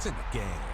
points in the game.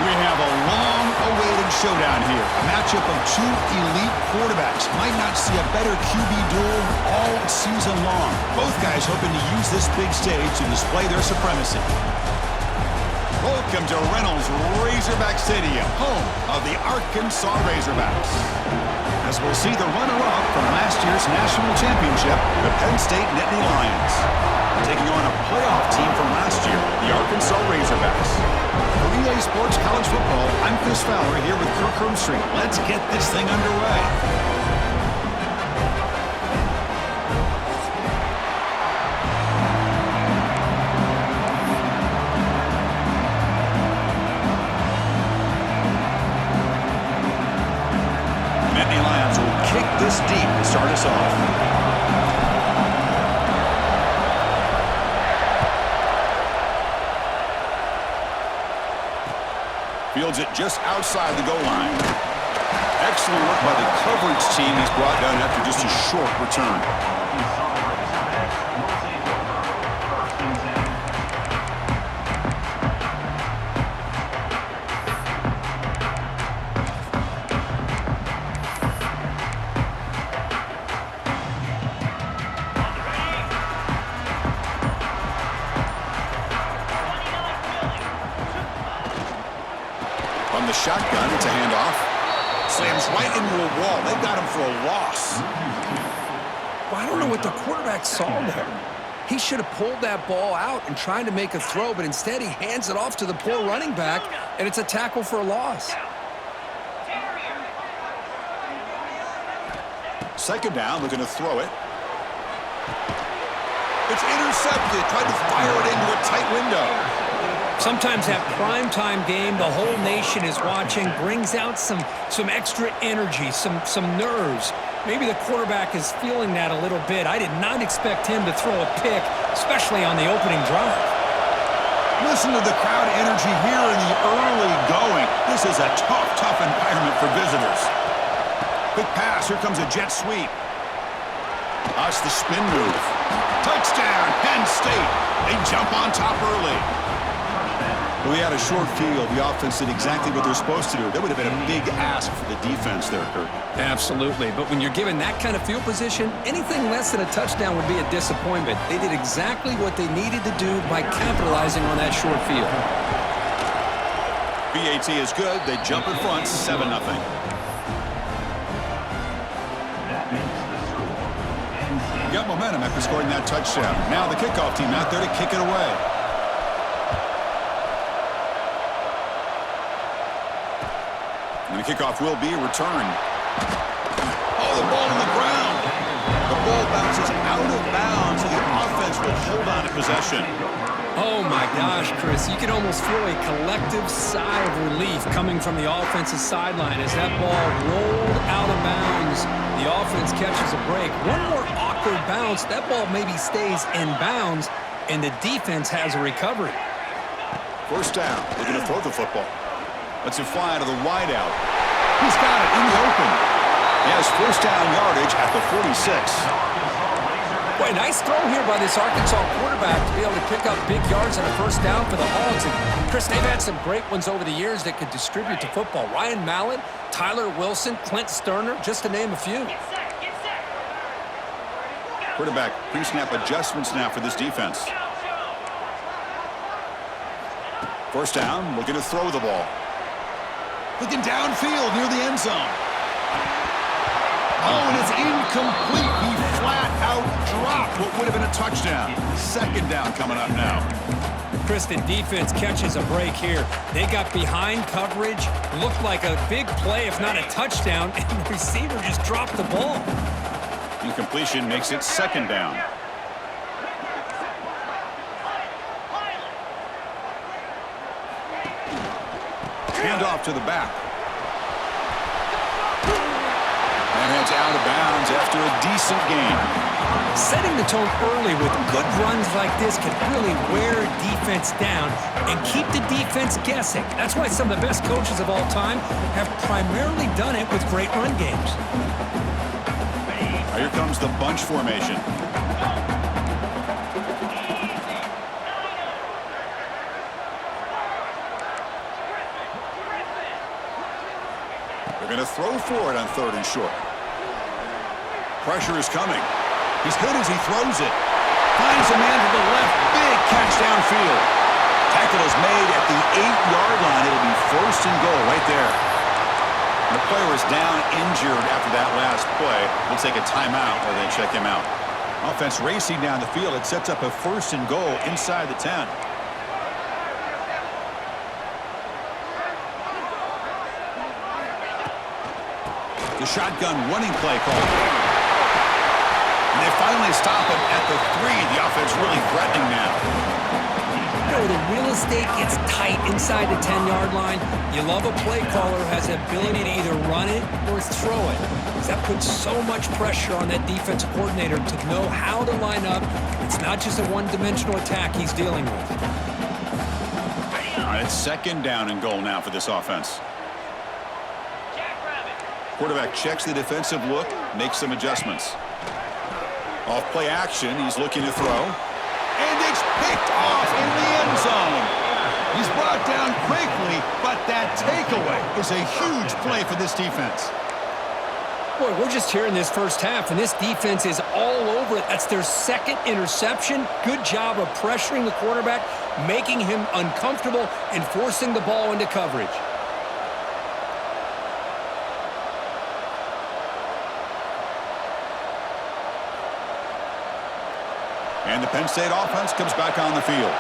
We have a long-awaited showdown here. A matchup of two elite quarterbacks. Might not see a better QB duel all season long. Both guys hoping to use this big stage to display their supremacy. Both Welcome to Reynolds Razorback Stadium, home of the Arkansas Razorbacks. As we'll see the runner-up from last year's national championship, the Penn State Nittany Lions, taking on a playoff team from last year, the Arkansas Razorbacks. For EA Sports College Football, I'm Chris Fowler here with Kirk Herbstreit. Let's get this thing underway. This deep to start us off. Fields it just outside the goal line. Excellent work by the coverage team. He's brought down after just a short return. From the shotgun, it's a handoff. Slams right into a wall. They got him for a loss. Well, I don't know what the quarterback saw there. He should have pulled that ball out and tried to make a throw, but instead he hands it off to the poor running back, and it's a tackle for a loss. Second down, looking to throw it. It's intercepted. Tried to fire it into a tight window. Sometimes that primetime game, the whole nation is watching, brings out some extra energy, some nerves. Maybe the quarterback is feeling that a little bit. I did not expect him to throw a pick, especially on the opening drive. Listen to the crowd energy here in the early going. This is a tough environment for visitors. Quick pass. Here comes a jet sweep. That's the spin move. Touchdown, Penn State. They jump on top early. We had a short field. The offense did exactly what they're supposed to do. That would have been a big ask for the defense there, Kurt. Absolutely. But when you're given that kind of field position, anything less than a touchdown would be a disappointment. They did exactly what they needed to do by capitalizing on that short field. BAT is good. They jump in front, 7-0. Got momentum after scoring that touchdown. Now the kickoff team out there to kick it away. And the kickoff will be returned. Oh, the ball on the ground. The ball bounces out of bounds, and the offense will hold on to possession. Oh, my gosh, Chris. You can almost feel a collective sigh of relief coming from the offensive sideline as that ball rolled out of bounds. The offense catches a break. One more awkward bounce. That ball maybe stays in bounds, and the defense has a recovery. First down. They're going to throw the football. Lets it fly to the wideout. He's got it in the open. He has first down yardage at the 46. Boy, nice throw here by this Arkansas quarterback to be able to pick up big yards and a first down for the Hogs. And Chris, they've had some great ones over the years that could distribute the football. Ryan Mallett, Tyler Wilson, Clint Sterner, just to name a few. Quarterback pre-snap adjustments now for this defense. First down, looking to throw the ball. Looking downfield near the end zone. Oh, and it's incomplete. He flat out dropped what would have been a touchdown. Second down coming up now. Chris, the defense catches a break here. They got behind coverage, looked like a big play, if not a touchdown, and the receiver just dropped the ball. Incompletion makes it second down. Hand off to the back. And heads out of bounds after a decent gain. Setting the tone early with good runs like this can really wear defense down and keep the defense guessing. That's why some of the best coaches of all time have primarily done it with great run games. Here comes the bunch formation. They're going to throw for it on third and short. Pressure is coming. He's good as he throws it. Finds a man to the left. Big catch downfield. Tackle is made at the 8-yard line. It'll be first and goal right there. And the player is down injured after that last play. We'll take a timeout or then check him out. Offense racing down the field. It sets up a first and goal inside the 10. The shotgun running play call. And they finally stop him at the 3. The offense really threatening now. You know, the real estate gets tight inside the 10-yard line. You love a play caller who has the ability to either run it or throw it. Because that puts so much pressure on that defensive coordinator to know how to line up. It's not just a one-dimensional attack he's dealing with. All right, it's second down and goal now for this offense. Quarterback checks the defensive look, makes some adjustments. Off play action, he's looking to throw. And it's picked off in the end zone. He's brought down quickly, but that takeaway is a huge play for this defense. Boy, we're just here in this first half, and this defense is all over it. That's their second interception. Good job of pressuring the quarterback, making him uncomfortable, and forcing the ball into coverage. And the Penn State offense comes back on the field.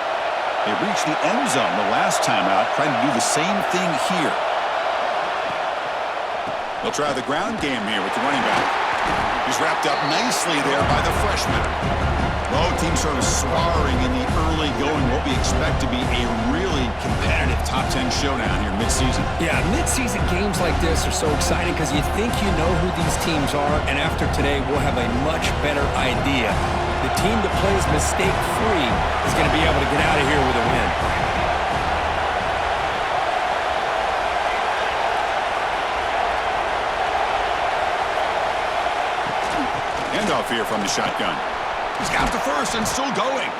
They reached the end zone the last time out, trying to do the same thing here. They'll try the ground game here with the running back. He's wrapped up nicely there by the freshman. Both teams sort of sparring in the early going, what we expect to be a really competitive top 10 showdown here mid-season. Yeah, mid-season games like this are so exciting because you think you know who these teams are, and after today we'll have a much better idea. The team that plays mistake-free is going to be able to get out of here with a win. Handoff here from the shotgun. He's got the first and still going.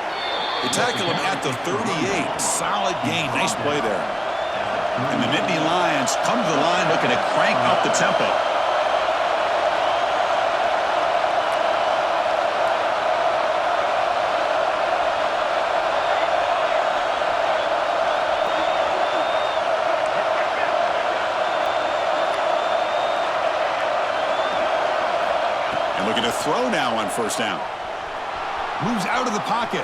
They tackle him at the 38. Solid gain. Nice play there. And the Nittany Lions come to the line looking to crank up the tempo. Looking to throw now on first down. Moves out of the pocket.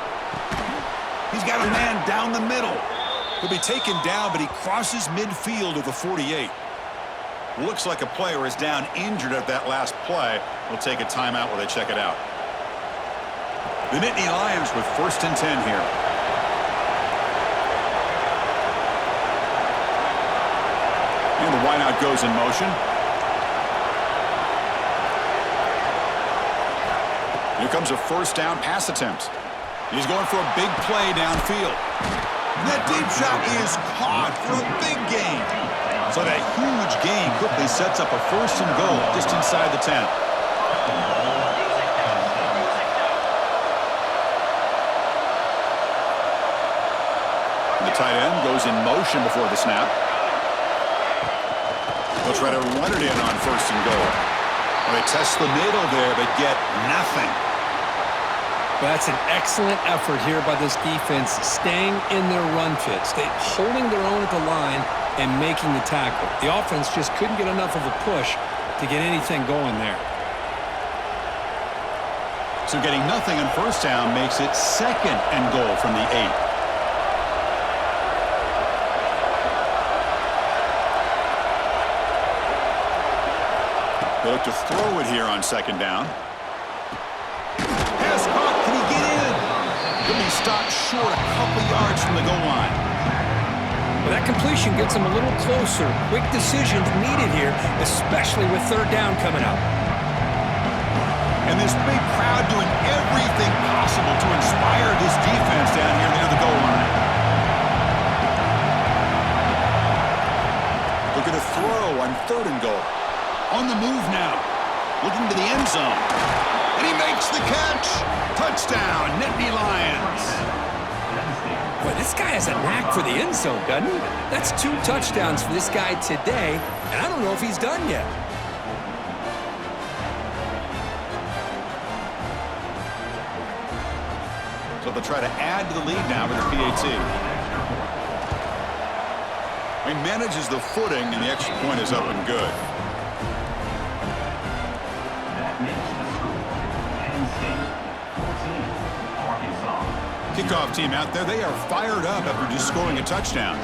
He's got a man down the middle. He'll be taken down, but he crosses midfield of the 48. Looks like a player is down injured at that last play. We'll take a timeout while they check it out. The Nittany Lions with first and 10 here. And the wideout goes in motion. Here comes a first down pass attempt. He's going for a big play downfield. That deep shot is caught for a big gain. So that huge gain quickly sets up a first and goal just inside the 10. The tight end goes in motion before the snap. They'll try to run it in on first and goal. Well, they test the middle there, but get nothing. Well, that's an excellent effort here by this defense, staying in their run fit, holding their own at the line and making the tackle. The offense just couldn't get enough of a push to get anything going there. So getting nothing on first down makes it second and goal from the 8. They look to throw it here on second down. Pass caught. Can he get in? He'll be stopped short a couple yards from the goal line. Well, that completion gets him a little closer. Quick decisions needed here, especially with third down coming up. And this big crowd doing everything possible to inspire this defense down here near the goal line. Looking to throw on third and goal. On the move now. Looking to the end zone. And he makes the catch. Touchdown, Nittany Lions. Boy, this guy has a knack for the end zone, doesn't he? That's 2 touchdowns for this guy today, and I don't know if he's done yet. So they'll try to add to the lead now with their PAT. He manages the footing, and the extra point is up and good. Kickoff team out there, they are fired up after just scoring a touchdown.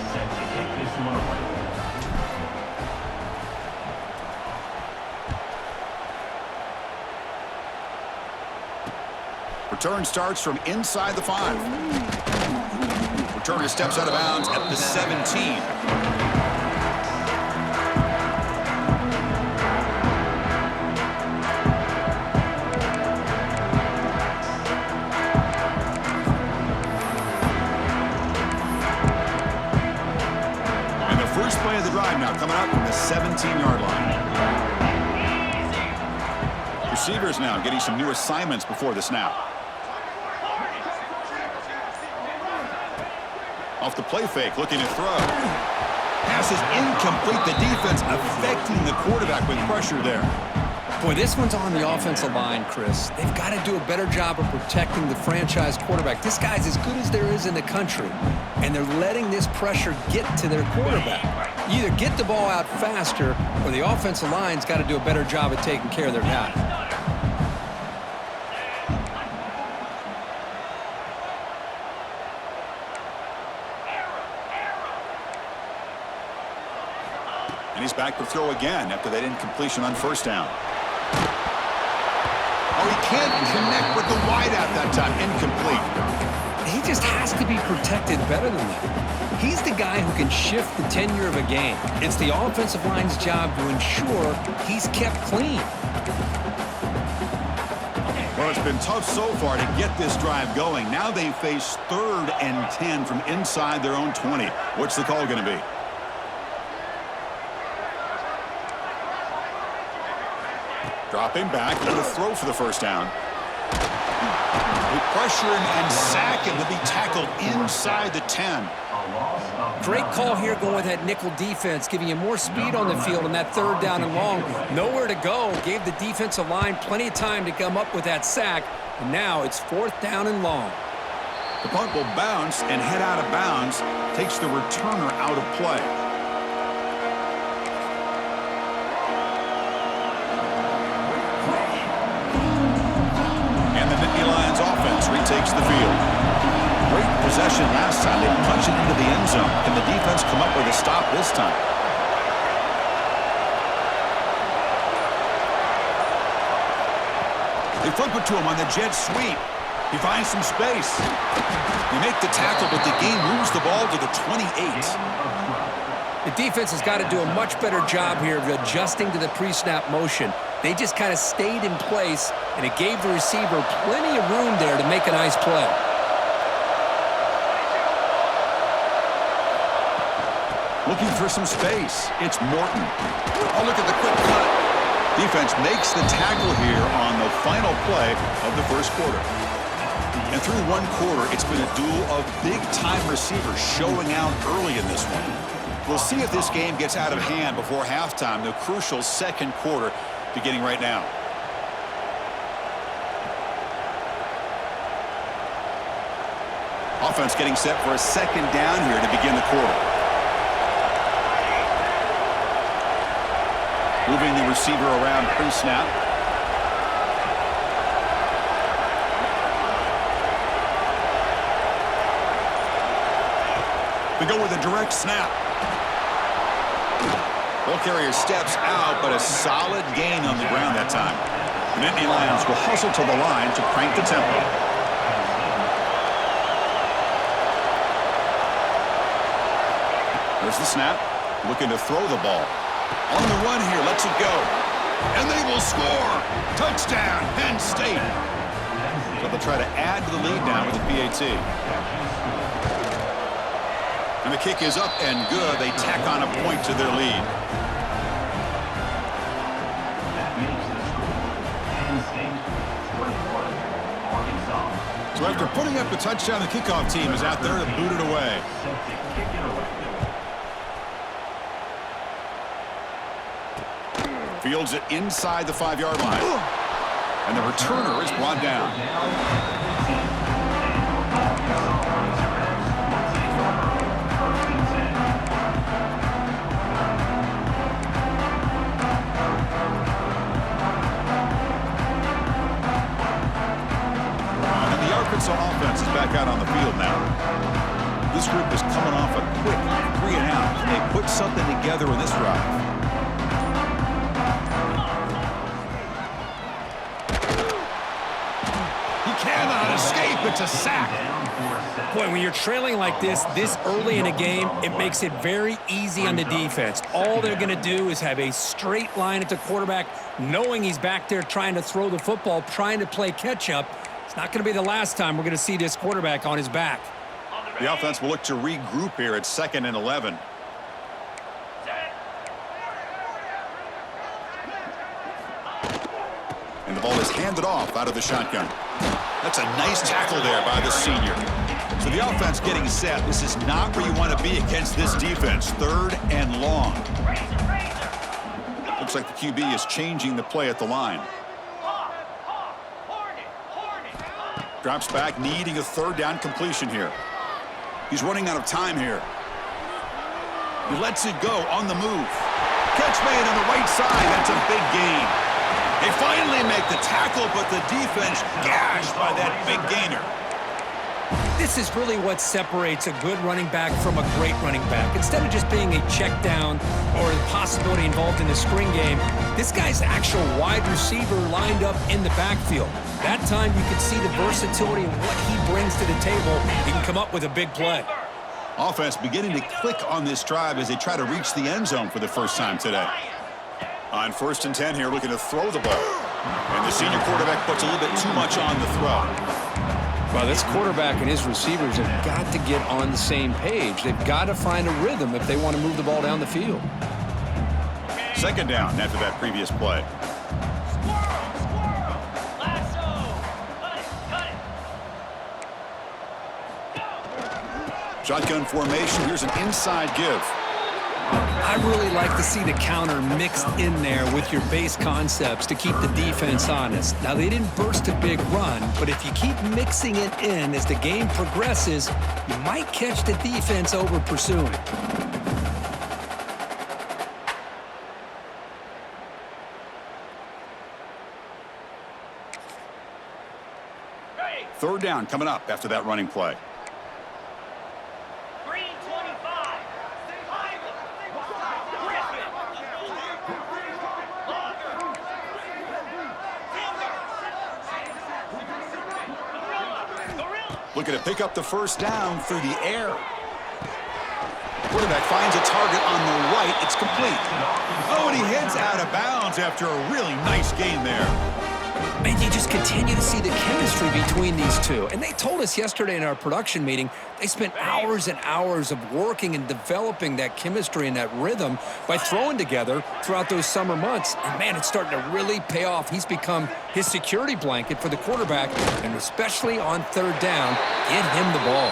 Return starts from inside the 5. Returner steps out of bounds at the 17. And the first play of the drive now coming out from the 17-yard line. Receivers now getting some new assignments before the snap. Off the play fake, looking to throw. Pass is incomplete. The defense affecting the quarterback with pressure there. Boy, this one's on the offensive line, Chris. They've got to do a better job of protecting the franchise quarterback. This guy's as good as there is in the country, and they're letting this pressure get to their quarterback. You either get the ball out faster, or the offensive line's got to do a better job of taking care of their guy. And he's back to throw again after that incompletion on first down. Oh, he can't connect with the wideout that time. Incomplete. He just has to be protected better than that. He's the guy who can shift the tenure of a game. It's the offensive line's job to ensure he's kept clean. Well, it's been tough so far to get this drive going. Now they face 3rd and 10 from inside their own 20. What's the call going to be? Dropping back, going to throw for the first down. They pressure him and sack him to be tackled inside the 10. Great call here going with that nickel defense, giving you more speed on the field on that 3rd down and long. Nowhere to go. Gave the defensive line plenty of time to come up with that sack. And now it's 4th down and long. The punt will bounce and head out of bounds. Takes the returner out of play. Lions offense retakes the field. Great possession last time. They punch it into the end zone. Can the defense come up with a stop this time? They flip it to him on the jet sweep. He finds some space. They make the tackle, but the game moves the ball to the 28. The defense has got to do a much better job here of adjusting to the pre-snap motion. They just kind of stayed in place, and it gave the receiver plenty of room there to make a nice play. Looking for some space. It's Morton. Oh, look at the quick cut. Defense makes the tackle here on the final play of the first quarter. And through one quarter, it's been a duel of big-time receivers showing out early in this one. We'll see if this game gets out of hand before halftime, the crucial second quarter beginning right now. Offense getting set for a second down here to begin the quarter. Moving the receiver around pre-snap. They go with a direct snap. Ball carrier steps out, but a solid gain on the ground that time. The Nittany Lions will hustle to the line to crank the tempo. There's the snap. Looking to throw the ball. On the run here, lets it go. And they will score. Touchdown, Penn State. So they'll try to add to the lead now with the PAT. And the kick is up and good. They tack on a point to their lead. So after putting up a touchdown, the kickoff team is out there to boot it away. Fields it inside the 5-yard line. And the returner is brought down. together in this drive. He cannot escape. It's a sack. Boy, when you're trailing like this early in a game, it makes it very easy on the defense. All they're going to do is have a straight line at the quarterback, knowing he's back there trying to throw the football, trying to play catch-up. It's not going to be the last time we're going to see this quarterback on his back. The offense will look to regroup here at 2nd and 11. And the ball is handed off out of the shotgun. That's a nice tackle there by the senior. So the offense getting set. This is not where you want to be against this defense. 3rd and long. Looks like the QB is changing the play at the line. Drops back, needing a 3rd down completion here. He's running out of time here. He lets it go on the move. Catch made on the right side. That's a big gain. They finally make the tackle, but the defense gashed by that big gainer. This is really what separates a good running back from a great running back. Instead of just being a check down or the possibility involved in the screen game, this guy's actual wide receiver lined up in the backfield. That time you can see the versatility of what he brings to the table. He can come up with a big play. Offense beginning to click on this drive as they try to reach the end zone for the first time today. On 1st and 10 here, looking to throw the ball. And the senior quarterback puts a little bit too much on the throw. Well, this quarterback and his receivers have got to get on the same page. They've got to find a rhythm if they want to move the ball down the field. 2nd down after that previous play. Shotgun formation. Here's an inside give. I really like to see the counter mixed in there with your base concepts to keep the defense honest. Now, they didn't burst a big run, but if you keep mixing it in as the game progresses, you might catch the defense over pursuing. Third down coming up after that running play. Looking to pick up the first down through the air. Quarterback finds a target on the right. It's complete. Oh, and he heads out of bounds after a really nice gain there. Man, you just continue to see the chemistry between these two. And they told us yesterday in our production meeting, they spent hours and hours of working and developing that chemistry and that rhythm by throwing together throughout those summer months. And, man, it's starting to really pay off. He's become his security blanket for the quarterback, and especially on 3rd down, get him the ball.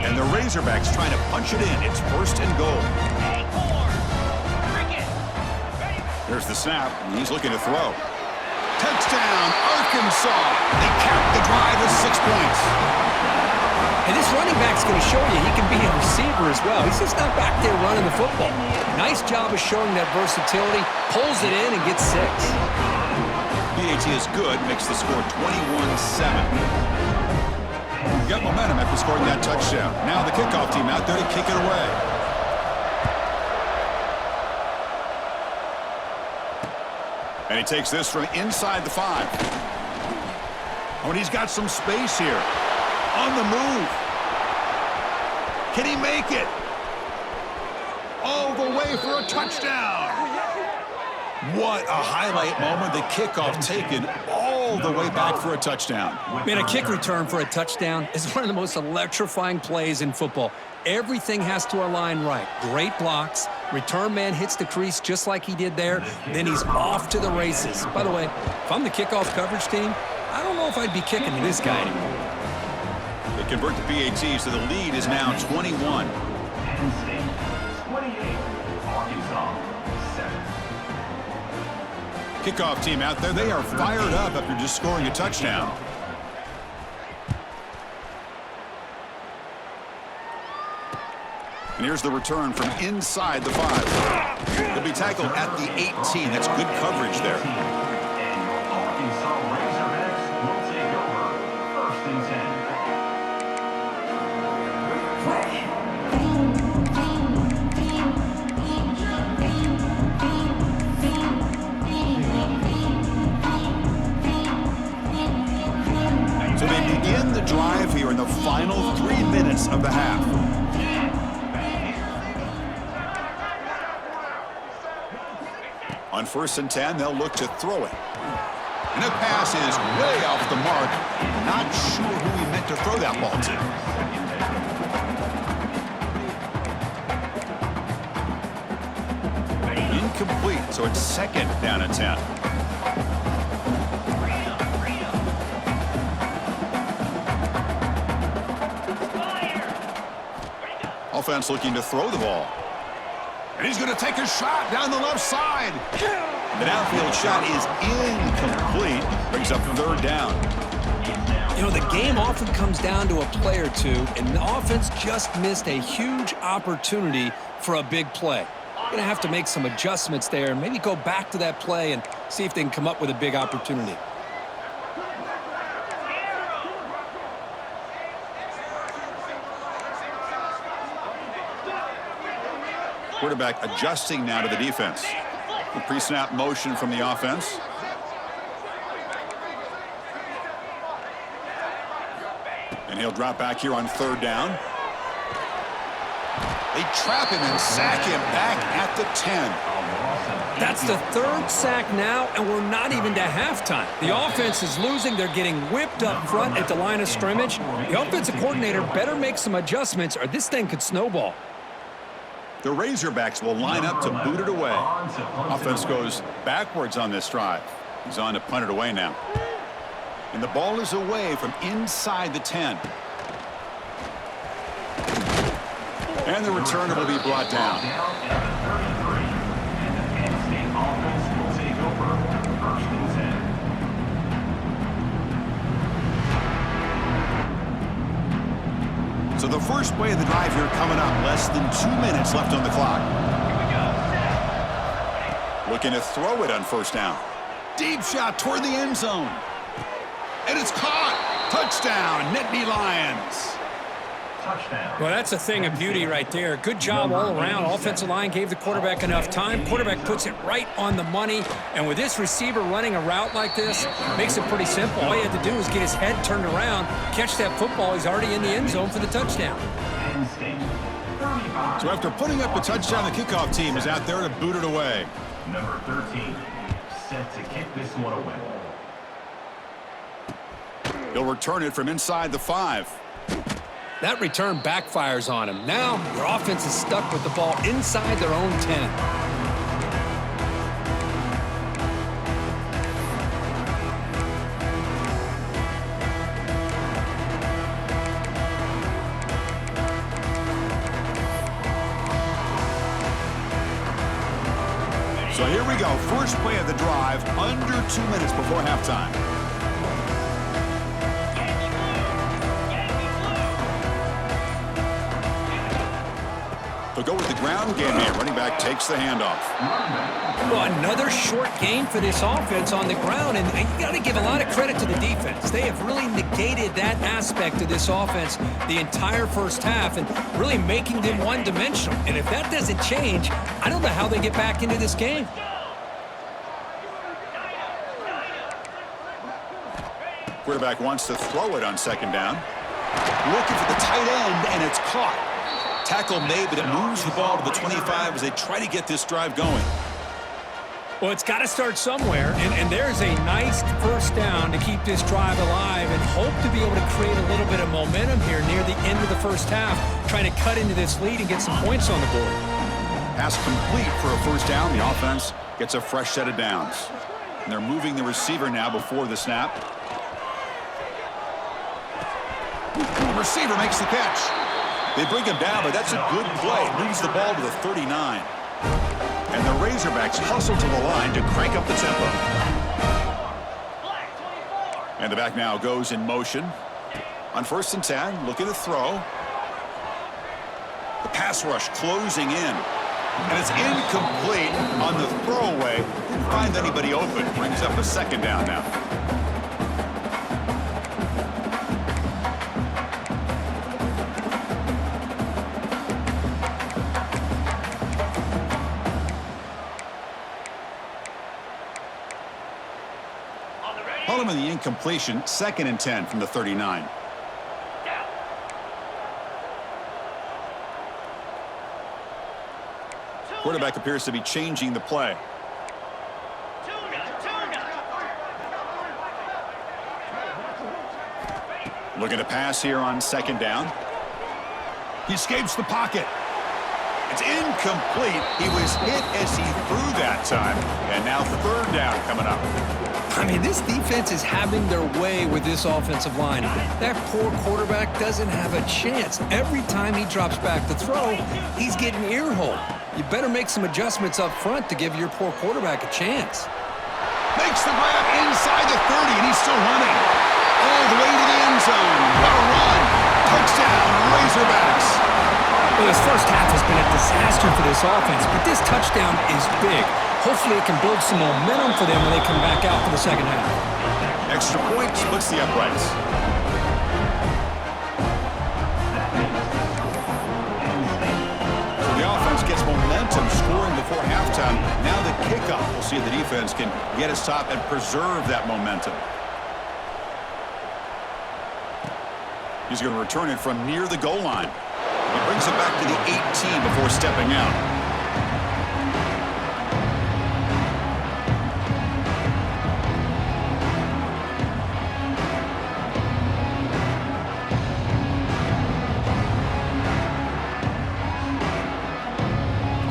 And the Razorbacks trying to punch it in. It's 1st and goal. There's the snap, and he's looking to throw. Touchdown, Arkansas. They capped the drive with 6 points. And this running back's going to show you he can be a receiver as well. He's just not back there running the football. Nice job of showing that versatility. Pulls it in and gets 6. BAT is good, makes the score 21-7. Got momentum after scoring that touchdown. Now the kickoff team out there to kick it away. And he takes this from inside the 5. Oh, and he's got some space here. On the move. Can he make it? All the way for a touchdown. What a highlight moment. The kickoff taken all the way back for a touchdown. Man, a kick return for a touchdown is one of the most electrifying plays in football. Everything has to align right. Great blocks. Return man hits the crease just like he did there. Then he's off to the races. By the way, if I'm the kickoff coverage team, I don't know if I'd be kicking to this guy anymore. They convert to BAT, so the lead is now 21. Kickoff team out there, they are fired up after just scoring a touchdown. And here's the return from inside the 5. They'll be tackled at the 18. That's good coverage there. So they begin the drive here in the final 3 minutes of the half. On 1st and 10, they'll look to throw it. And the pass is way off the mark. Not sure who he meant to throw that ball to. Incomplete, so it's 2nd down and 10. Offense looking to throw the ball. And he's going to take a shot down the left side. The downfield shot is incomplete. Brings up 3rd down. You know, the game often comes down to a play or two, and the offense just missed a huge opportunity for a big play. Going to have to make some adjustments there and maybe go back to that play and see if they can come up with a big opportunity. Quarterback adjusting now to the defense. The pre-snap motion from the offense. And he'll drop back here on 3rd down. They trap him and sack him back at the 10. That's the 3rd sack now, and we're not even to halftime. The offense is losing. They're getting whipped up front at the line of scrimmage. The offensive coordinator better make some adjustments or this thing could snowball. The Razorbacks will line up to boot it away. Offense goes backwards on this drive. He's on to punt it away now. And the ball is away from inside the 10. And the returner will be brought down. So the first play of the drive here coming up. Less than 2 minutes left on the clock. Looking to throw it on 1st down. Deep shot toward the end zone. And it's caught. Touchdown, Nittany Lions. Well, that's a thing of beauty right there. Good job all around. Offensive line gave the quarterback enough time. Quarterback puts it right on the money. And with this receiver running a route like this, makes it pretty simple. All he had to do was get his head turned around, catch that football. He's already in the end zone for the touchdown. So after putting up a touchdown, the kickoff team is out there to boot it away. Number 13, set to kick this one away. He'll return it from inside the 5. That return backfires on him. Now, their offense is stuck with the ball inside their own 10. So here we go. First play of the drive, under 2 minutes before halftime. They'll go with the ground game here. Running back takes the handoff. Well, another short game for this offense on the ground, and you got to give a lot of credit to the defense. They have really negated that aspect of this offense the entire first half and really making them one-dimensional. And if that doesn't change, I don't know how they get back into this game. Quarterback wants to throw it on 2nd down. Looking for the tight end, and it's caught. Tackle made, but it moves the ball to the 25 as they try to get this drive going. Well, it's got to start somewhere, and there's a nice 1st down to keep this drive alive and hope to be able to create a little bit of momentum here near the end of the first half, trying to cut into this lead and get some points on the board. Pass complete for a 1st down. The offense gets a fresh set of downs. And they're moving the receiver now before the snap. The receiver makes the catch. They bring him down, but that's a good play. Moves the ball to the 39. And the Razorbacks hustle to the line to crank up the tempo. And the back now goes in motion. On 1st and 10, looking to throw. The pass rush closing in. And it's incomplete on the throwaway. Didn't find anybody open. Brings up a 2nd down now. on the incompletion, 2nd and 10 from the 39. Quarterback appears to be changing the play. Looking to pass here on 2nd down. He escapes the pocket. It's incomplete. He was hit as he threw that time. And now 3rd down coming up. I mean, this defense is having their way with this offensive line. That poor quarterback doesn't have a chance. Every time he drops back to throw, he's getting ear-holed. You better make some adjustments up front to give your poor quarterback a chance. Makes the grab inside the 30, and he's still running. All the way to the end zone. What a run. Touchdown, Razorbacks. Well, this first half has been a disaster for this offense, but this touchdown is big. Hopefully it can build some momentum for them when they come back out for the second half. Extra point splits the uprights. So the offense gets momentum scoring before halftime. Now the kickoff. We'll see if the defense can get a stop and preserve that momentum. He's going to return it from near the goal line. He brings it back to the 18 before stepping out.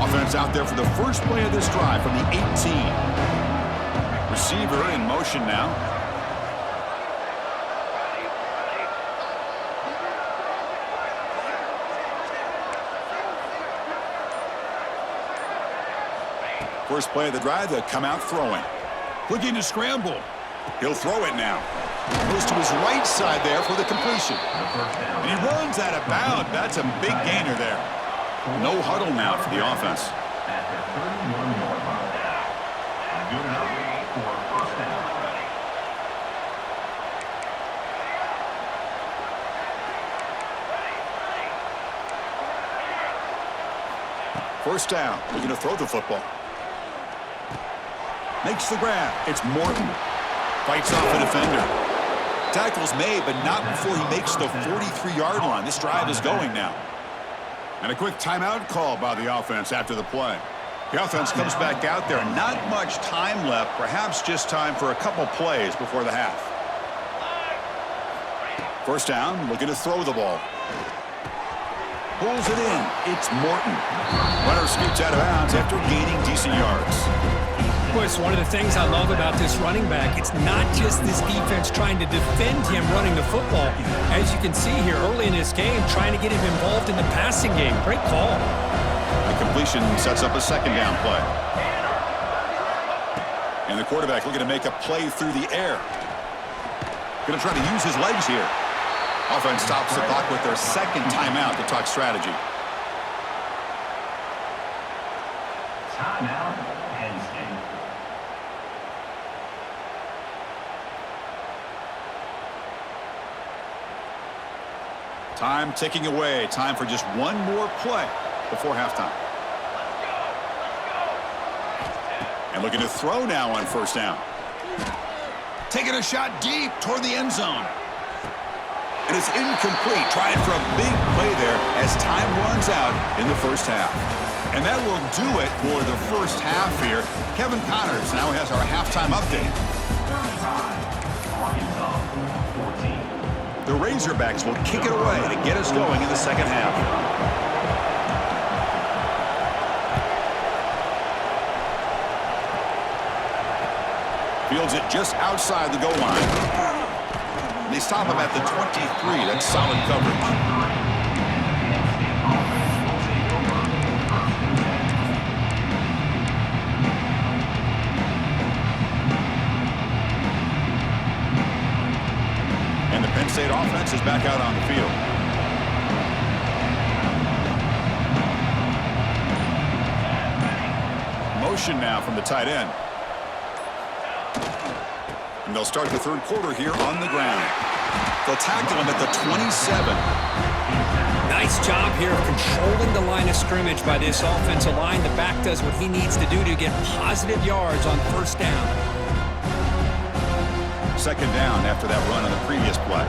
Offense out there for the first play of this drive from the 18. Receiver in motion now. First play of the drive, they'll come out throwing. Looking to scramble. He'll throw it now. Goes to his right side there for the completion. And he runs out of bounds. That's a big gainer there. No huddle now for the offense. Good enough for first down. First down. Looking to throw the football. Makes the grab. It's Morton. Fights off a defender. Tackle's made, but not before he makes the 43-yard line. This drive is going now. And a quick timeout call by the offense after the play. The offense comes back out there. Not much time left. Perhaps just time for a couple plays before the half. First down, looking to throw the ball. Pulls it in. It's Morton. Runner scoots out of bounds after gaining decent yards. Boy, it's one of the things I love about this running back. It's not just this defense trying to defend him running the football. As you can see here early in this game, trying to get him involved in the passing game. Great call. The completion sets up a 2nd down play. And the quarterback looking to make a play through the air. Going to try to use his legs here. Offense stops the clock with their 2nd timeout to talk strategy. Timeout, Penn State. Time ticking away. Time for just one more play before halftime. And looking to throw now on first down. Taking a shot deep toward the end zone. And it's incomplete. Trying for a big play there as time runs out in the first half. And that will do it for the first half here. Kevin Connors now has our halftime update. 35, Arkansas 14. The Razorbacks will kick it away to get us going in the second half. Fields it just outside the goal line. They stop him at the 23. That's solid coverage. And the Penn State offense is back out on the field. Motion now from the tight end. And they'll start the third quarter here on the ground. They'll tackle him at the 27. Nice job here of controlling the line of scrimmage by this offensive line. The back does what he needs to do to get positive yards on first down. Second down after that run on the previous play.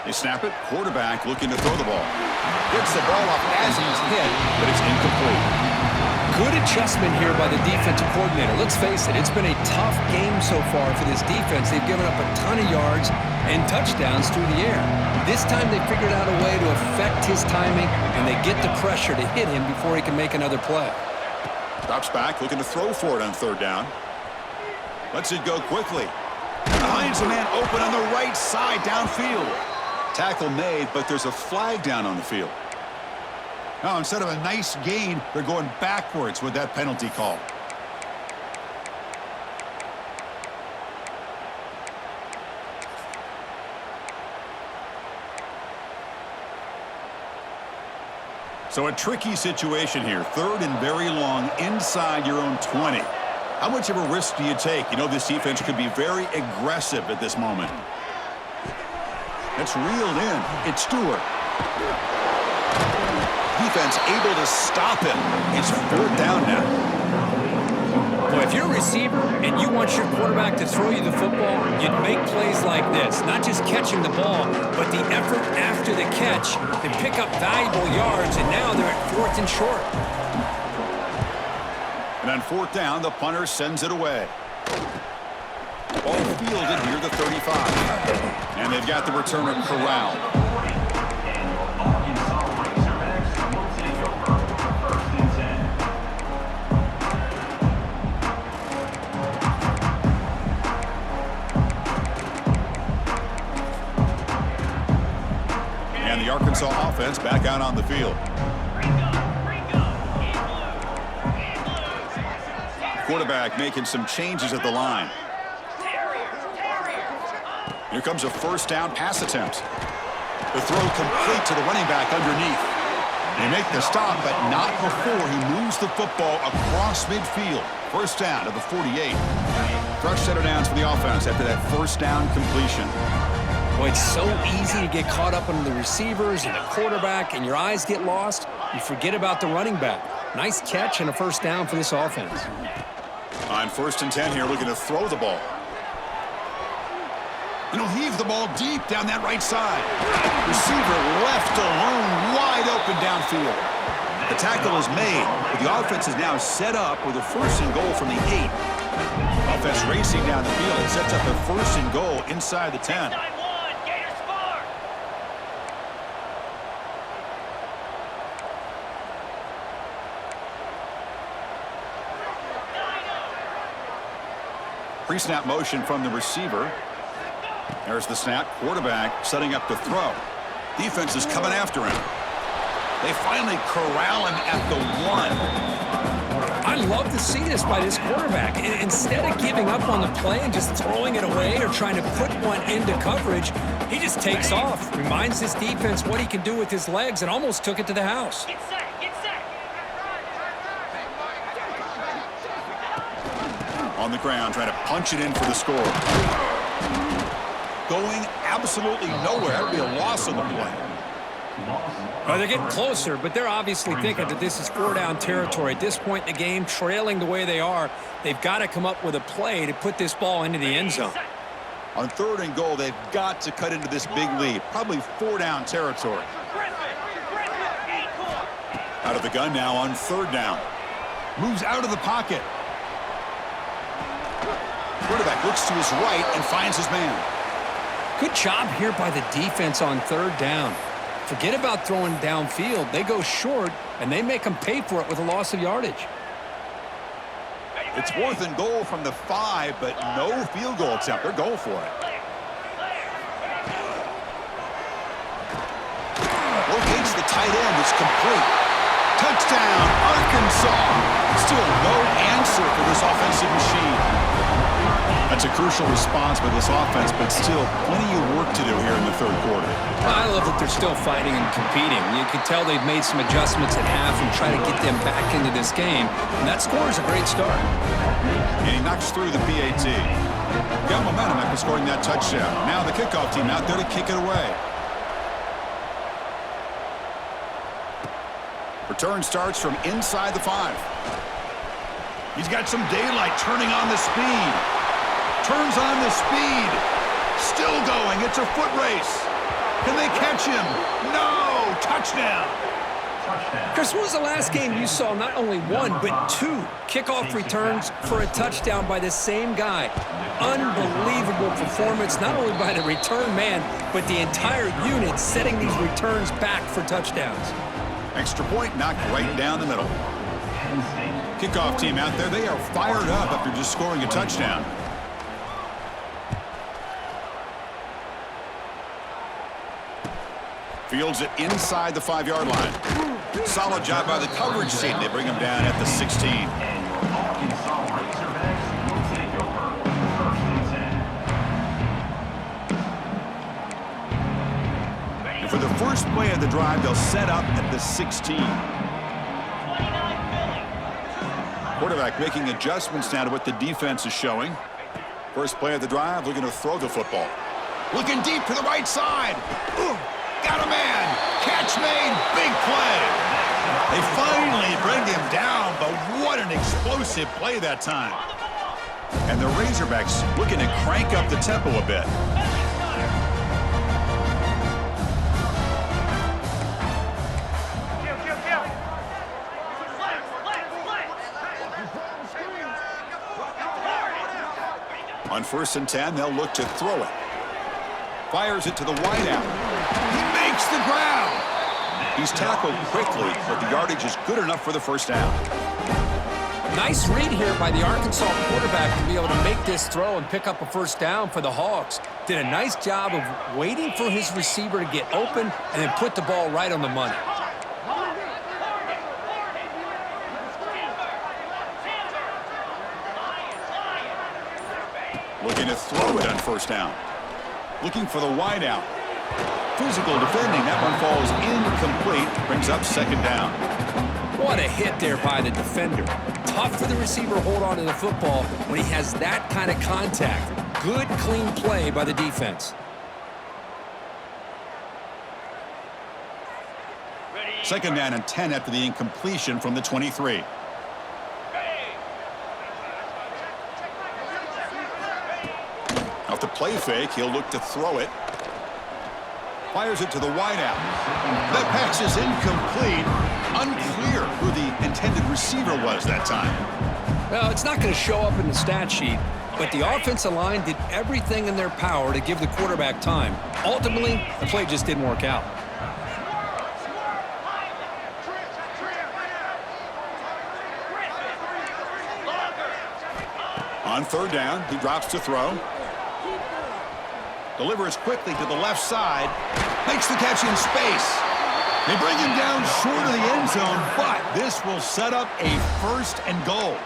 They snap it. Quarterback looking to throw the ball. Gets the ball off as he's hit, but it's incomplete. Good adjustment here by the defensive coordinator. Let's face it, it's been a tough game so far for this defense. They've given up a ton of yards and touchdowns through the air. This time they figured out a way to affect his timing, and they get the pressure to hit him before he can make another play. Drops back, looking to throw for it on third down. Lets it go quickly. And finds a man open on the right side downfield. Tackle made, but there's a flag down on the field. Now, instead of a nice gain, they're going backwards with that penalty call. So a tricky situation here. Third and very long inside your own 20. How much of a risk do you take? You know this defense could be very aggressive at this moment. It's reeled in. It's Stewart. Defense able to stop him. It's third down now. Boy, if you're a receiver and you want your quarterback to throw you the football, you'd make plays like this. Not just catching the ball, but the effort after the catch to pick up valuable yards, and now they're at fourth and short. And on fourth down, the punter sends it away. Ball fielded near the 35. And they've got the returner corralled. And the Arkansas offense back out on the field. Quarterback making some changes at the line. Here comes a first down pass attempt. The throw complete to the running back underneath. They make the stop, but not before he moves the football across midfield. First down to the 48. Fresh set of downs for the offense after that first down completion. Boy, it's so easy to get caught up on the receivers and the quarterback, and your eyes get lost. You forget about the running back. Nice catch and a first down for this offense. On first and 10 here, looking to throw the ball. And he'll heave the ball deep down that right side. Receiver left alone, wide open downfield. The tackle is made, but the offense is now set up with a first and goal from the 8. Offense racing down the field. It sets up a first and goal inside the 10. Pre-snap motion from the receiver. There's the snap. Quarterback setting up the throw. Defense is coming after him. They finally corral him at the 1. I love to see this by this quarterback. Instead of giving up on the play and just throwing it away or trying to put one into coverage, he just takes off. Reminds this defense what he can do with his legs and almost took it to the house. Get set, get set. On the ground, trying to punch it in for the score. Going absolutely nowhere. That would be a loss on the play. Well, they're getting closer, but they're obviously thinking that this is four-down territory. At this point in the game, trailing the way they are, they've got to come up with a play to put this ball into the end zone. On third and goal, they've got to cut into this big lead. Probably four-down territory. Out of the gun now on third down. Moves out of the pocket. Quarterback looks to his right and finds his man. Good job here by the defense on third down. Forget about throwing downfield. They go short, and they make them pay for it with a loss of yardage. It's fourth and goal from the 5, but no field goal attempt. They're going for it. Locates the tight end. It's complete. Touchdown, Arkansas. Still no answer for this offensive machine. That's a crucial response by this offense, but still plenty of work to do here in the third quarter. I love that they're still fighting and competing. You can tell they've made some adjustments at half and try to get them back into this game. And that score is a great start. And he knocks through the PAT. Got momentum after scoring that touchdown. Now the kickoff team out there to kick it away. Return starts from inside the 5. He's got some daylight turning on the speed. Turns on the speed. Still going. It's a foot race. Can they catch him? No! Touchdown! Chris, when was the last game you saw not only one, but 2 kickoff returns for a touchdown by the same guy? Unbelievable performance, not only by the return man, but the entire unit setting these returns back for touchdowns. Extra point knocked right down the middle. Kickoff team out there, they are fired up after just scoring a touchdown. Fields it inside the 5-yard line. Solid job by the coverage team. They bring him down at the 16. And for the first play of the drive, they'll set up at the 16. Quarterback making adjustments now to what the defense is showing. First play of the drive, looking to throw the football. Looking deep to the right side. Ooh, got a man. Catch made. Big play. They finally bring him down, but what an explosive play that time. And the Razorbacks looking to crank up the tempo a bit. On 1st and 10, they'll look to throw it. Fires it to the wideout. He makes the ground. He's tackled quickly, but the yardage is good enough for the first down. Nice read here by the Arkansas quarterback to be able to make this throw and pick up a first down for the Hogs. Did a nice job of waiting for his receiver to get open and then put the ball right on the money. Looking to throw it on first down. Looking for the wideout. Physical defending. That one falls incomplete. Brings up second down. What a hit there by the defender. Tough for the receiver to hold on to the football when he has that kind of contact. Good, clean play by the defense. Second down and 10 after the incompletion from the 23. Off the play fake, he'll look to throw it. Fires it to the wideout. That pass is incomplete. Unclear who the intended receiver was that time. Well, it's not going to show up in the stat sheet, but the offensive line did everything in their power to give the quarterback time. Ultimately, the play just didn't work out. On 3rd down, he drops to throw. Delivers quickly to the left side. Makes the catch in space. They bring him down short of the end zone, but this will set up a 1st and goal.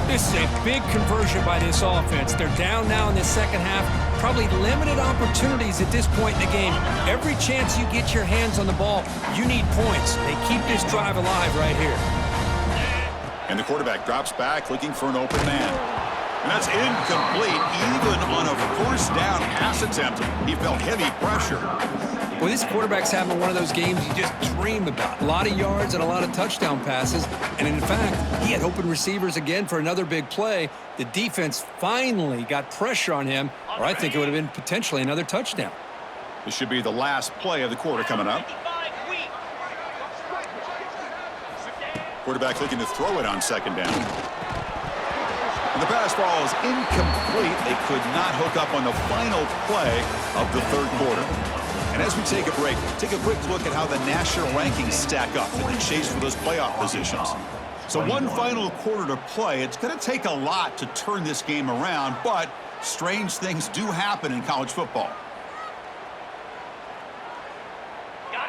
This is a big conversion by this offense. They're down now in the second half. Probably limited opportunities at this point in the game. Every chance you get your hands on the ball, you need points. They keep this drive alive right here. And the quarterback drops back looking for an open man. And that's incomplete, even on a 1st down pass attempt. He felt heavy pressure. Well, this quarterback's having one of those games you just dream about. A lot of yards and a lot of touchdown passes. And in fact, he had open receivers again for another big play. The defense finally got pressure on him, or I think it would have been potentially another touchdown. This should be the last play of the quarter coming up. Quarterback looking to throw it on 2nd down. And the pass ball is incomplete. They could not hook up on the final play of the 3rd quarter. And as we take a break, take a quick look at how the national rankings stack up in the chase for those playoff positions. So one final quarter to play. It's going to take a lot to turn this game around, but strange things do happen in college football.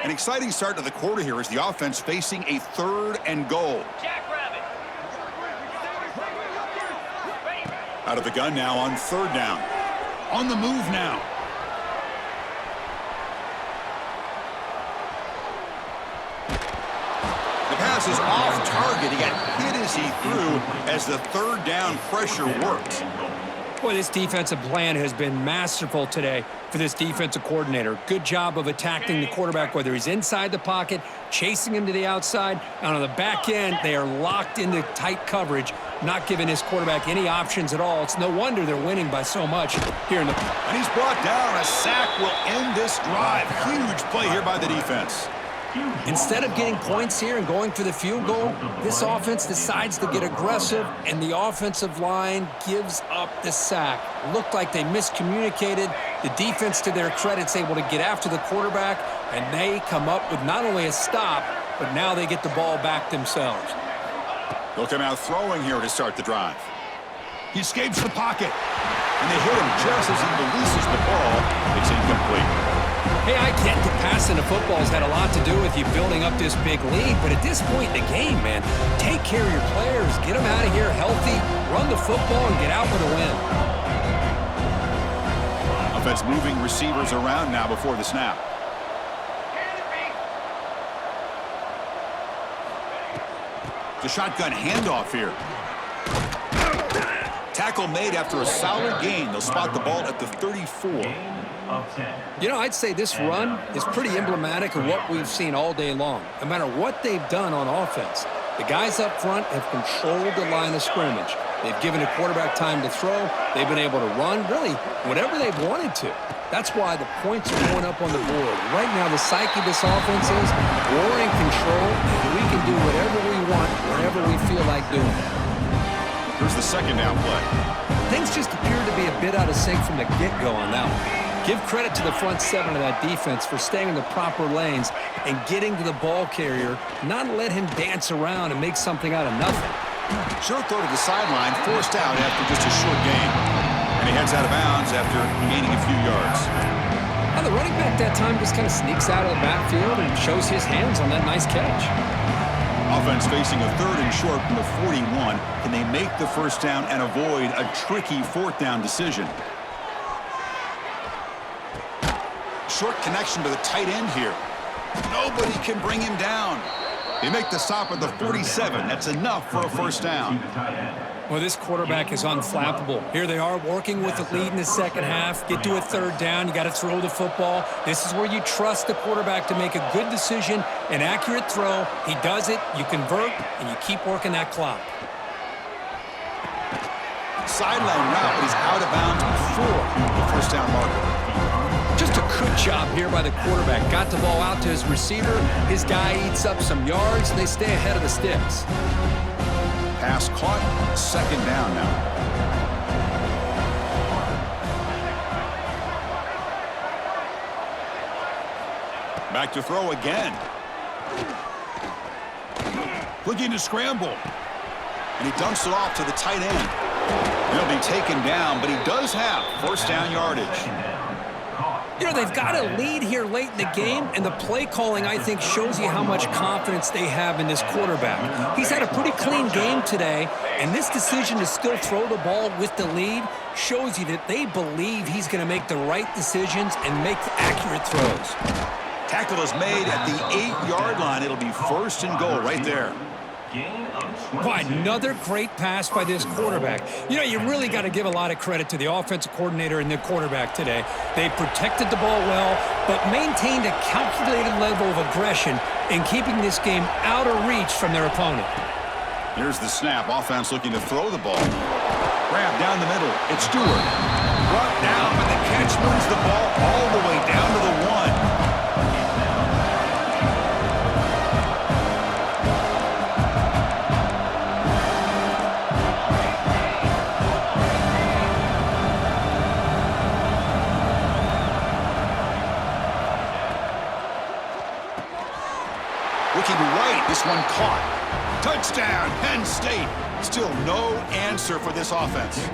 An exciting start to the quarter here as the offense facing a 3rd and goal. Out of the gun now on 3rd down. On the move now. The pass is off target. He got hit as he threw as the 3rd down pressure worked. Boy, this defensive plan has been masterful today for this defensive coordinator. Good job of attacking the quarterback, whether he's inside the pocket, chasing him to the outside, and on the back end, they are locked into tight coverage, not giving his quarterback any options at all. It's no wonder they're winning by so much here in the... And he's brought down. A sack will end this drive. Huge play here by the defense. Instead of getting points here and going for the field goal, this offense decides to get aggressive, and the offensive line gives up the sack. Looked like they miscommunicated. The defense, to their credit, is able to get after the quarterback, and they come up with not only a stop, but now they get the ball back themselves. They'll come out throwing here to start the drive. He escapes the pocket, and they hit him just as he releases the ball. It's incomplete. Hey, I get that passing the football has had a lot to do with you building up this big lead, but at this point in the game, man, take care of your players, get them out of here healthy, run the football, and get out with a win. Offense moving receivers around now before the snap. The shotgun handoff here. Tackle made after a solid gain. They'll spot the ball at the 34. You know, I'd say this run is pretty emblematic of what we've seen all day long. No matter what they've done on offense, the guys up front have controlled the line of scrimmage. They've given a quarterback time to throw. They've been able to run, really, whatever they've wanted to. That's why the points are going up on the board. Right now, the psyche of this offense is we're in control, and we can do whatever we want, whenever we feel like doing it. Here's the second down play. Things just appear to be a bit out of sync from the get-go on that one. Give credit to the front seven of that defense for staying in the proper lanes and getting to the ball carrier, not let him dance around and make something out of nothing. Short throw to the sideline, forced out after just a short gain. And he heads out of bounds after gaining a few yards. Now the running back that time just kind of sneaks out of the backfield and shows his hands on that nice catch. Offense facing a third and short from the 41. Can they make the first down and avoid a tricky fourth down decision? Short connection to the tight end here. Nobody can bring him down. They make the stop at the 47. That's enough for a first down. Well, this quarterback is unflappable. Here they are working with the lead in the second half. Get to a third down. You got to throw the football. This is where you trust the quarterback to make a good decision, an accurate throw. He does it. You convert, and you keep working that clock. Sideline route, but he's out of bounds before the first down marker. Just a good job here by the quarterback. Got the ball out to his receiver. His guy eats up some yards, and they stay ahead of the sticks. Pass caught. Second down now. Back to throw again. Looking to scramble. And he dumps it off to the tight end. He'll be taken down, but he does have first down yardage. You know, they've got a lead here late in the game, and the play calling, I think, shows you how much confidence they have in this quarterback. He's had a pretty clean game today, and this decision to still throw the ball with the lead shows you that they believe he's going to make the right decisions and make accurate throws. Tackle is made at the 8-yard line. It'll be first and goal right there. Boy, another great pass by this quarterback. You know, you really got to give a lot of credit to the offensive coordinator and the quarterback today. They protected the ball well, but maintained a calculated level of aggression in keeping this game out of reach from their opponent. Here's the snap. Offense looking to throw the ball. Grab down the middle. It's Stewart. Brought down, but the catch moves the ball all the way down to the 1. Looking right, this one caught. Touchdown, Penn State. Still no answer for this offense.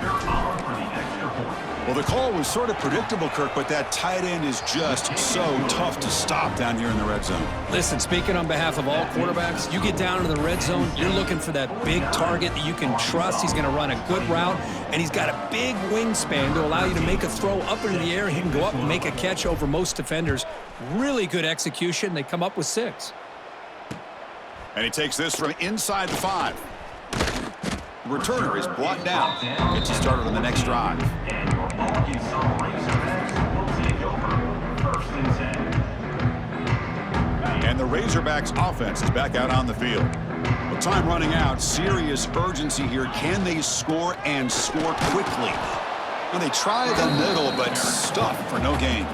Well, the call was sort of predictable, Kirk, but that tight end is just so tough to stop down here in the red zone. Listen, speaking on behalf of all quarterbacks, you get down to the red zone, you're looking for that big target that you can trust. He's going to run a good route, and he's got a big wingspan to allow you to make a throw up into the air. He can go up and make a catch over most defenders. Really good execution. They come up with 6. And he takes this from inside the 5. returner is brought down. Gets you started on the next drive. And your Arkansas Razorbacks will take over 1st and 10. And the Razorbacks offense is back out on the field. With time running out, serious urgency here. Can they score and score quickly? Well, they try the middle, but stuff for no gain.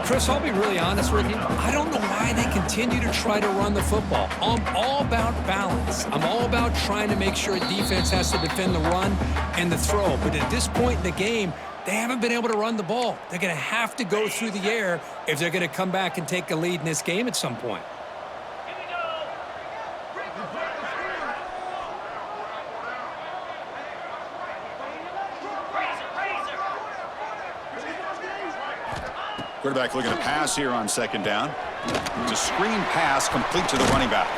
Chris, I'll be really honest with you. I don't know why they continue to try to run the football. I'm all about balance. I'm all about trying to make sure defense has to defend the run and the throw. But at this point in the game, they haven't been able to run the ball. They're going to have to go through the air if they're going to come back and take a lead in this game at some point. Quarterback looking to pass here on 2nd down. It's a screen pass complete to the running back.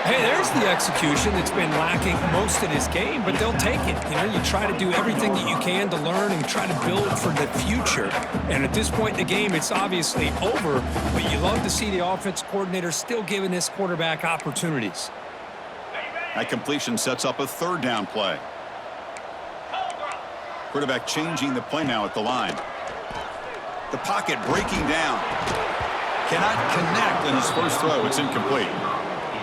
Hey, there's the execution that's been lacking most of this game, but they'll take it. You know, you try to do everything that you can to learn and try to build for the future. And at this point in the game, it's obviously over, but you love to see the offense coordinator still giving this quarterback opportunities. That completion sets up a 3rd down play. Quarterback changing the play now at the line. The pocket breaking down. Cannot connect on his first throw. It's incomplete.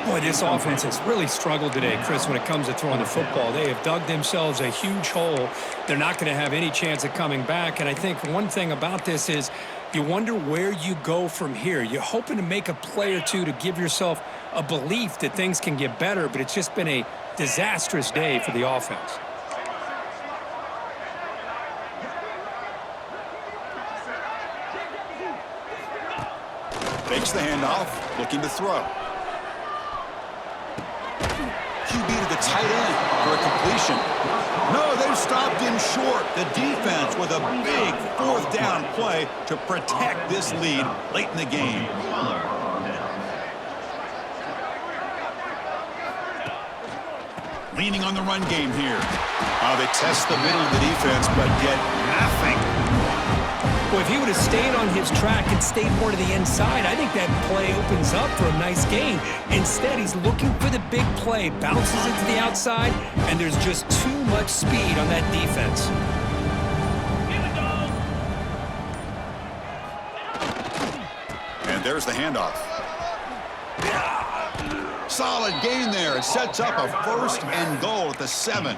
Boy, this offense has really struggled today, Chris, when it comes to throwing the football. They have dug themselves a huge hole. They're not going to have any chance of coming back. And I think one thing about this is you wonder where you go from here. You're hoping to make a play or two to give yourself a belief that things can get better, but it's just been a disastrous day for the offense. Fakes the handoff, looking to throw. QB to the tight end for a completion. No, they've stopped him short. The defense with a big 4th down play to protect this lead late in the game. Leaning on the run game here. They test the middle of the defense, but get nothing. Well, if he would have stayed on his track and stayed more to the inside, I think that play opens up for a nice gain. Instead, he's looking for the big play, bounces it to the outside, and there's just too much speed on that defense. And there's the handoff. Solid gain there. It sets up a 1st and goal at the 7.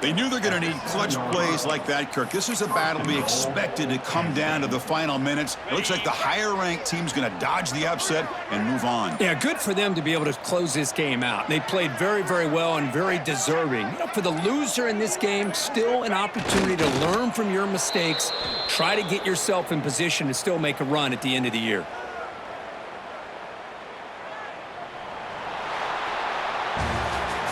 They knew they're going to need clutch plays like that, Kirk. This is a battle we expected to come down to the final minutes. It looks like the higher-ranked team's going to dodge the upset and move on. Yeah, good for them to be able to close this game out. They played very, very well and very deserving. You know, for the loser in this game, still an opportunity to learn from your mistakes, try to get yourself in position to still make a run at the end of the year.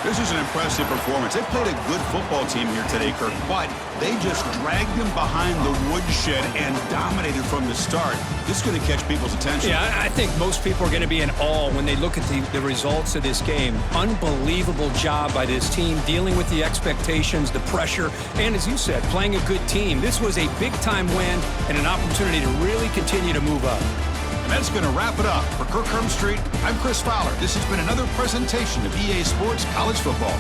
This is an impressive performance. They played a good football team here today, Kirk, but they just dragged them behind the woodshed and dominated from the start. This is going to catch people's attention. Yeah, I think most people are going to be in awe when they look at the results of this game. Unbelievable job by this team dealing with the expectations, the pressure, and as you said, playing a good team. This was a big-time win and an opportunity to really continue to move up. And that's going to wrap it up. For Kirk Herbstreit, I'm Chris Fowler. This has been another presentation of EA Sports College Football.